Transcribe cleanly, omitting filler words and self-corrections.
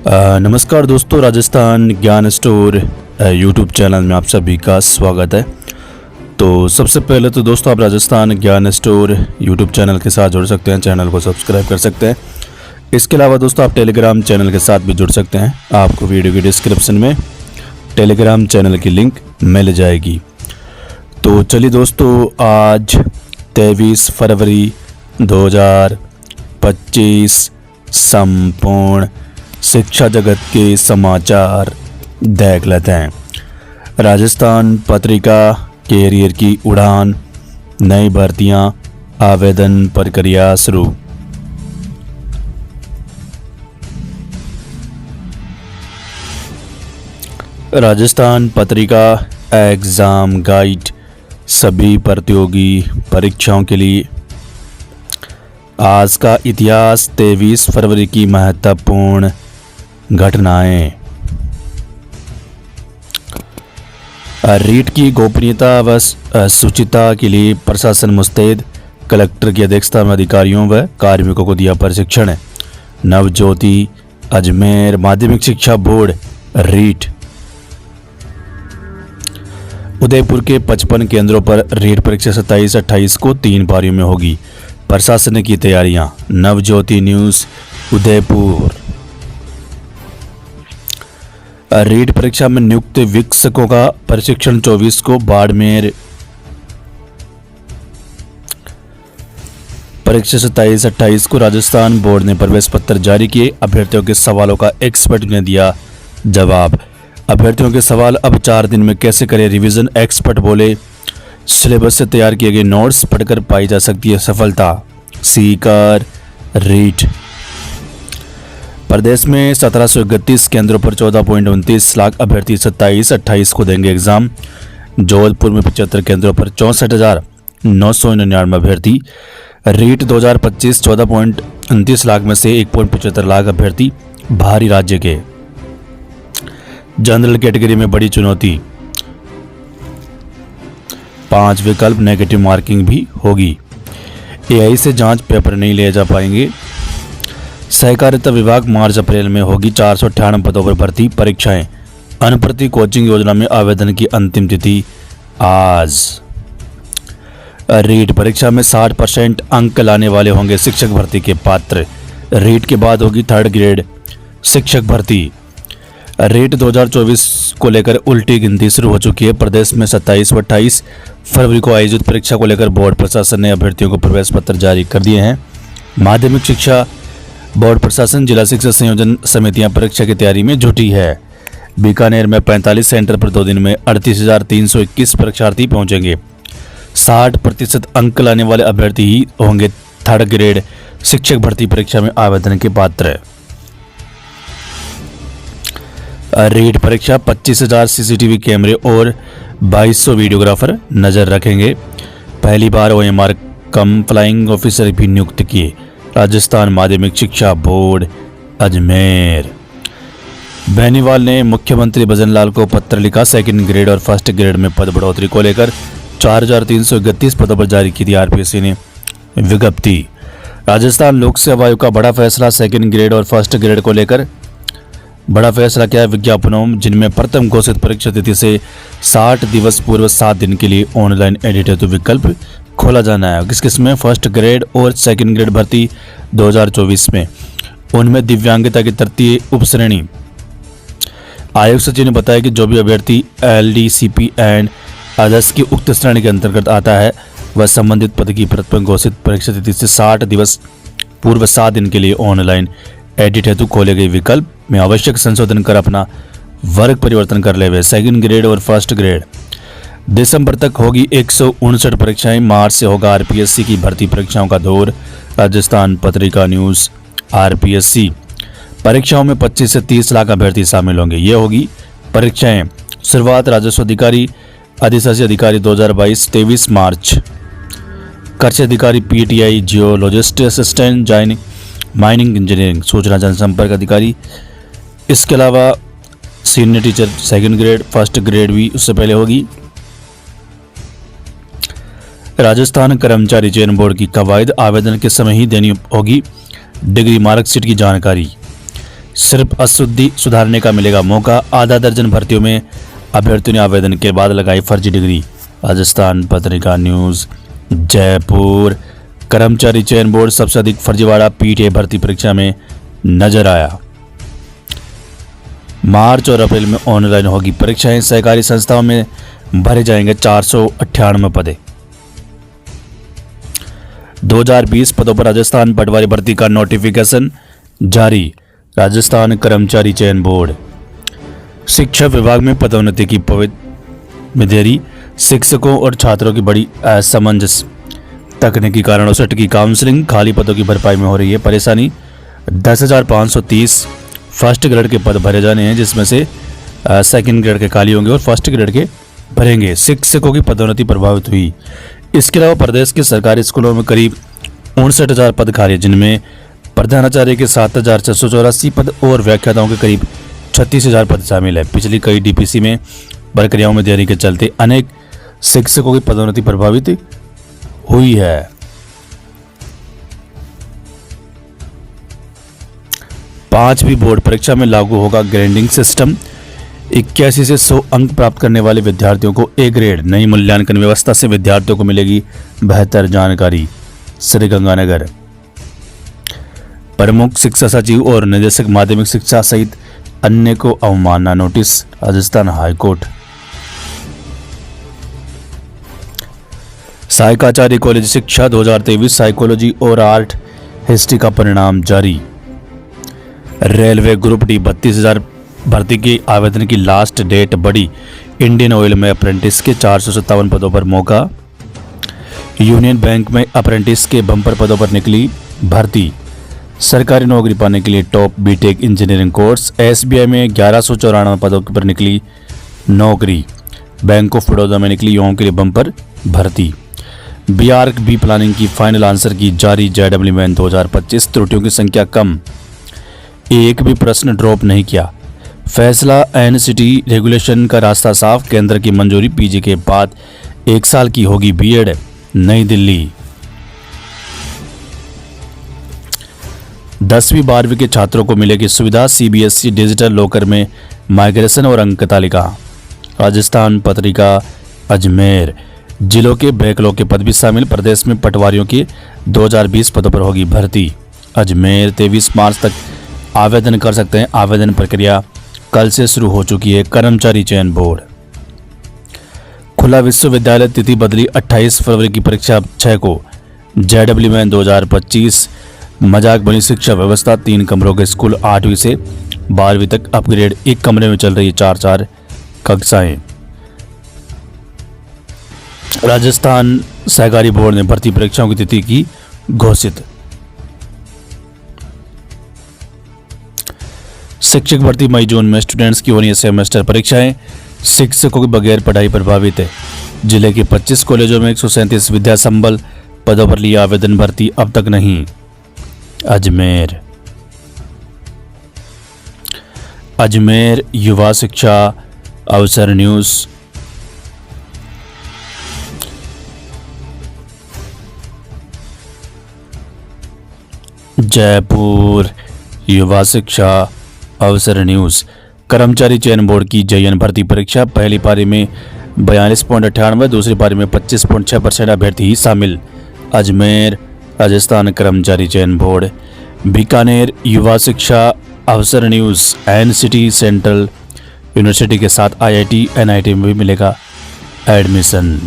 नमस्कार दोस्तों, राजस्थान ज्ञान स्टोर यूट्यूब चैनल में आप सभी का स्वागत है। तो सबसे पहले तो दोस्तों, आप राजस्थान ज्ञान स्टोर यूट्यूब चैनल के साथ जुड़ सकते हैं, चैनल को सब्सक्राइब कर सकते हैं। इसके अलावा दोस्तों, आप टेलीग्राम चैनल के साथ भी जुड़ सकते हैं। आपको वीडियो की डिस्क्रिप्शन में टेलीग्राम चैनल की लिंक मिल जाएगी। तो चलिए दोस्तों, आज 23 फरवरी 2025 संपूर्ण शिक्षा जगत के समाचार देख लेते हैं। राजस्थान पत्रिका, कैरियर की उड़ान, नई भर्तियां, आवेदन प्रक्रिया शुरू। राजस्थान पत्रिका एग्जाम गाइड सभी प्रतियोगी परीक्षाओं के लिए। आज का इतिहास, 23 फरवरी की महत्वपूर्ण घटनाएं। रीट की गोपनीयता व शुचिता के लिए प्रशासन मुस्तैद। कलेक्टर की अध्यक्षता में अधिकारियों व कार्मिकों को दिया प्रशिक्षण। नवज्योति अजमेर माध्यमिक शिक्षा बोर्ड रीट। उदयपुर के 55 केंद्रों पर रीट परीक्षा 27-28 को 3 पारियों में होगी। प्रशासन की तैयारियां। नवज्योति न्यूज उदयपुर। रीट परीक्षा में नियुक्त शिक्षकों का प्रशिक्षण 24 को बाड़मेर। परीक्षा 27-28 को राजस्थान बोर्ड ने प्रवेश पत्र जारी किए। अभ्यर्थियों के सवालों का एक्सपर्ट ने दिया जवाब। अभ्यर्थियों के सवाल, अब 4 दिन में कैसे करें रिवीजन। एक्सपर्ट बोले, सिलेबस से तैयार किए गए नोट्स पढ़कर पाई जा सकती है सफलता। सीकर रीट। प्रदेश में 1731 केंद्रों पर 14.29 लाख अभ्यर्थी 27-28 को देंगे एग्जाम। जोधपुर में 75 केंद्रों पर 64,999 अभ्यर्थी। रीट 2025 14.29 लाख में से 1.75 लाख अभ्यर्थी बाहरी राज्य के। जनरल कैटेगरी में बड़ी चुनौती, 5 विकल्प, नेगेटिव मार्किंग भी होगी। एआई से जांच पेपर नहीं ले जा पाएंगे। सहकारिता विभाग मार्च अप्रैल में होगी 498 पदों पर भर्ती परीक्षाएं। अनुप्रति कोचिंग योजना में आवेदन की अंतिम तिथि आज। रीट परीक्षा में 60% अंक लाने वाले होंगे शिक्षक भर्ती के पात्र। रीट के बाद होगी 3rd ग्रेड शिक्षक भर्ती। रीट 2024 को लेकर उल्टी गिनती शुरू हो चुकी है। प्रदेश में 27 व 28 फरवरी को आयोजित परीक्षा को लेकर बोर्ड प्रशासन ने अभ्यर्थियों को प्रवेश पत्र जारी कर दिए हैं। माध्यमिक शिक्षा बोर्ड प्रशासन, जिला शिक्षा संयोजन समितियां परीक्षा की तैयारी में जुटी है। बीकानेर में 45 सेंटर पर 2 दिन में 38,321 परीक्षार्थी पहुंचेंगे। 60% अंक लाने वाले अभ्यर्थी ही होंगे 3rd ग्रेड शिक्षक भर्ती परीक्षा में आवेदन के पात्र। रीट परीक्षा 25,000 सीसीटीवी कैमरे और 2200 वीडियोग्राफर नजर रखेंगे। पहली बार OMR कम फ्लाइंग ऑफिसर भी नियुक्त किए। राजस्थान माध्यमिक शिक्षा बोर्ड अजमेर। बेनीवाल ने मुख्यमंत्री भजनलाल को पत्र लिखा। 2nd ग्रेड और 1st ग्रेड में पद बढ़ोतरी को लेकर 4,331 पदों पर जारी की थी आरपीएससी ने विज्ञप्ति। राजस्थान लोक सेवा आयोग का बड़ा फैसला। 2nd ग्रेड और 1st ग्रेड को लेकर बड़ा फैसला किया है। विज्ञापनों जिनमें प्रथम घोषित परीक्षा तिथि से 60 दिवस पूर्व 7 दिन के लिए ऑनलाइन एडिट हेतु विकल्प खोला जाना है। किस किस में 1st ग्रेड और 2nd ग्रेड भर्ती 2024 में। उनमें दिव्यांगता की तृतीय उपश्रेणी। आयोग सचिव ने बताया कि जो भी अभ्यर्थी LDCP एंड अदर्स की उक्त श्रेणी के अंतर्गत आता है, वह संबंधित पद की प्रथम घोषित परीक्षा तिथि से 60 दिवस पूर्व 7 दिन के लिए ऑनलाइन एडिट हेतु खोले गए विकल्प में आवश्यक संशोधन कर अपना वर्ग परिवर्तन कर ले हुए। 2nd ग्रेड और 1st ग्रेड दिसंबर तक होगी 159 परीक्षाएं। मार्च से होगा आरपीएससी की भर्ती परीक्षाओं का दौर। राजस्थान पत्रिका न्यूज। आरपीएससी परीक्षाओं में 25 से 30 लाख अभ्यर्थी शामिल होंगे। ये होगी परीक्षाएं। शुरुआत राजस्व अधिकारी, अधिशासी अधिकारी 2022 23 मार्च। कृषि अधिकारी, PTI, geologist assistant, joining mining engineering, सूचना जनसंपर्क अधिकारी। इसके अलावा senior teacher 2nd grade, 1st grade भी उससे पहले होगी। राजस्थान कर्मचारी चयन बोर्ड की कवायद आवेदन के समय ही देनी होगी डिग्री मार्कशीट की जानकारी। सिर्फ अशुद्धि सुधारने का मिलेगा मौका। आधा दर्जन भर्तियों में अभ्यर्थियों ने आवेदन के बाद लगाई फर्जी डिग्री। राजस्थान पत्रिका न्यूज़। जयपुर कर्मचारी चयन बोर्ड सबसे अधिक फर्जीवाड़ा पीटीए भर्ती परीक्षा में नजर आया। मार्च और अप्रैल में ऑनलाइन होगी परीक्षाएं। सहकारी संस्थाओं में भरे जाएंगे 498 पदे। 2020 पदों पर राजस्थान पटवारी भर्ती का नोटिफिकेशन जारी। राजस्थान कर्मचारी चयन बोर्ड। शिक्षा विभाग में पदोन्नति की में देरी। शिक्षकों और छात्रों की बड़ी असमंजस। तकनीकी कारणों से अटकी काउंसलिंग। खाली पदों की भरपाई में हो रही है परेशानी। 10,530 फर्स्ट ग्रेड के पद भरे जाने हैं, जिसमें से सेकंड ग्रेड के खाली होंगे और फर्स्ट ग्रेड के भरेंगे। शिक्षकों की पदोन्नति प्रभावित हुई। इसके अलावा प्रदेश के सरकारी स्कूलों में करीब 59,000 पद खाली, जिनमें प्रधानाचार्य के 7,684 पद और व्याख्याताओं के करीब 36,000 पद शामिल है। पिछली कई डीपीसी में प्रक्रियाओं में देरी के चलते अनेक शिक्षकों की पदोन्नति प्रभावित हुई है। 5वीं बोर्ड परीक्षा में लागू होगा ग्रेडिंग सिस्टम। 81 से 100 अंक प्राप्त करने वाले विद्यार्थियों को ए ग्रेड। नई मूल्यांकन व्यवस्था से विद्यार्थियों को मिलेगी बेहतर जानकारी। श्रीगंगानगर। प्रमुख शिक्षा सचिव और निदेशक माध्यमिक शिक्षा सहित अन्य को अवमानना नोटिस। राजस्थान हाईकोर्ट। सहायकाचार्य कॉलेज शिक्षा 2023 साइकोलॉजी और आर्ट हिस्ट्री का परिणाम जारी। रेलवे ग्रुप डी 32,000 भर्ती के आवेदन की लास्ट डेट बढ़ी। इंडियन ऑयल में अप्रेंटिस के 457 पदों पर मौका। यूनियन बैंक में अप्रेंटिस के बम्पर पदों पर निकली भर्ती। सरकारी नौकरी पाने के लिए top BTech engineering course. SBI में 1194 पदों पर निकली नौकरी। बैंक ऑफ बड़ौदा में निकली युवाओं के लिए बम्पर भर्ती। बीआरक बी प्लानिंग की फाइनल आंसर की जारी। जेडब्ल्यू में 2025 त्रुटियों की संख्या कम। एक भी प्रश्न ड्रॉप नहीं किया। फैसला एनसीटी रेगुलेशन का रास्ता साफ। केंद्र की मंजूरी। पीजी के बाद 1 साल की होगी बीएड। नई दिल्ली। 10वीं 12वीं के छात्रों को मिलेगी सुविधा। सीबीएसई डिजिटल लॉकर में माइग्रेशन और अंक तालिका। राजस्थान पत्रिका। अजमेर। जिलों के बैकलॉग के पद भी शामिल। प्रदेश में पटवारियों की 2020 पदों पर होगी भर्ती। अजमेर 23 मार्च तक आवेदन कर सकते हैं। आवेदन प्रक्रिया कल से शुरू हो चुकी है। कर्मचारी चयन बोर्ड। खुला विश्वविद्यालय तिथि बदली। 28 फरवरी की परीक्षा 6 को। जेडब्ल्यू में 2025 मजाक बनी शिक्षा व्यवस्था। 3 कमरों के स्कूल 8वीं से 12वीं तक अपग्रेड। एक कमरे में चल रही 4-4 कक्षाएं। राजस्थान सहकारी बोर्ड ने भर्ती परीक्षाओं की तिथि की घोषित। शिक्षक भर्ती मई जून में। स्टूडेंट्स की होनी है सेमेस्टर परीक्षाएं। शिक्षकों के बगैर पढ़ाई प्रभावित है। जिले के 25 कॉलेजों में 137 विद्या संबल पदों पर लिया आवेदन। भर्ती अब तक नहीं। अजमेर। अजमेर युवा शिक्षा अवसर न्यूज़। जयपुर युवा शिक्षा अवसर न्यूज़। कर्मचारी चयन बोर्ड की JN भर्ती परीक्षा। पहली पारी में 42.98, दूसरी पारी में 25.6% अभ्यर्थी ही शामिल। अजमेर राजस्थान कर्मचारी चयन बोर्ड। बीकानेर युवा शिक्षा अवसर न्यूज़। एनसीटी सेंट्रल यूनिवर्सिटी के साथ IIT NIT में भी मिलेगा एडमिशन।